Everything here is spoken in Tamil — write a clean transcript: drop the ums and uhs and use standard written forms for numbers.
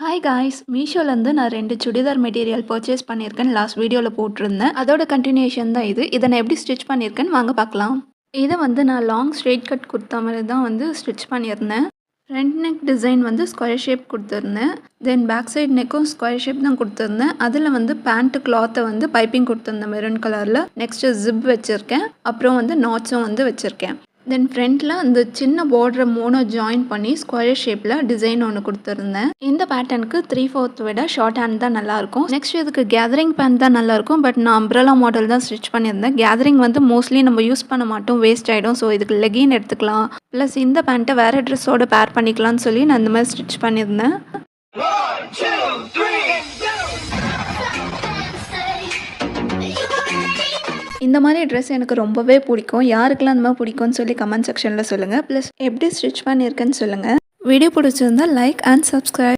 ஹாய் காய்ஸ், மீஷோலேருந்து நான் 2 சுடிதார் மெட்டீரியல் பர்ச்சேஸ் பண்ணியிருக்கேன். லாஸ்ட் வீடியோவில் போட்டிருந்தேன். அதோட கண்டினியூஷன் தான் இது. இதை நான் எப்படி ஸ்டிச் பண்ணியிருக்கேன்னு வாங்க பார்க்கலாம். இதை நான் லாங் ஸ்ட்ரெயிட் கட் கொடுத்த மாதிரி தான் ஸ்டிச் பண்ணியிருந்தேன். Front neck design square shape கொடுத்துருந்தேன். தென் பேக் சைடு நெக்கும் ஸ்கொயர் ஷேப் தான் கொடுத்துருந்தேன். அதில் பேண்ட் கிளாத்தை பைப்பிங் கொடுத்துருந்தேன் மெரூன் கலரில். நெக்ஸ்ட்டு ஜிப் வச்சுருக்கேன். அப்புறம் நாட்ஸும் வச்சுருக்கேன். தென் ஃப்ரண்ட்டில் அந்த சின்ன பார்டரை 3 ஜாயின் பண்ணி ஸ்கொயர் ஷேப்பில் டிசைன் ஒன்று கொடுத்துருந்தேன். இந்த பேட்டர்னுக்கு 3/4 விட ஷார்ட் ஹேண்ட் தான் நல்லாயிருக்கும். நெக்ஸ்ட் இதுக்கு கேதரிங் பேண்ட் தான் நல்லாயிருக்கும். பட் நான் அம்ப்ரெல்லா மாடல் தான் ஸ்டிச் பண்ணியிருந்தேன். கேதரிங் மோஸ்ட்லி நம்ம யூஸ் பண்ண மாட்டோம், வேஸ்ட் ஆகிடும். ஸோ இதுக்கு லெகின் எடுத்துக்கலாம். ப்ளஸ் இந்த பேண்ட்டை வேறு ட்ரெஸ்ஸோட பேர் பண்ணிக்கலாம்னு சொல்லி நான் இந்த மாதிரி ஸ்டிச் பண்ணியிருந்தேன். இந்த மாதிரி ட்ரெஸ் எனக்கு ரொம்பவே பிடிக்கும். யாருக்கெல்லாம் அந்த மாதிரி பிடிக்கும்னு சொல்லி கமெண்ட் செக்ஷனில் சொல்லுங்கள். ப்ளஸ் எப்படி ஸ்டிச் பண்ணியிருக்கேன்னு சொல்லுங்கள். வீடியோ பிடிச்சிருந்தால் லைக் அண்ட் சப்ஸ்கிரைப்.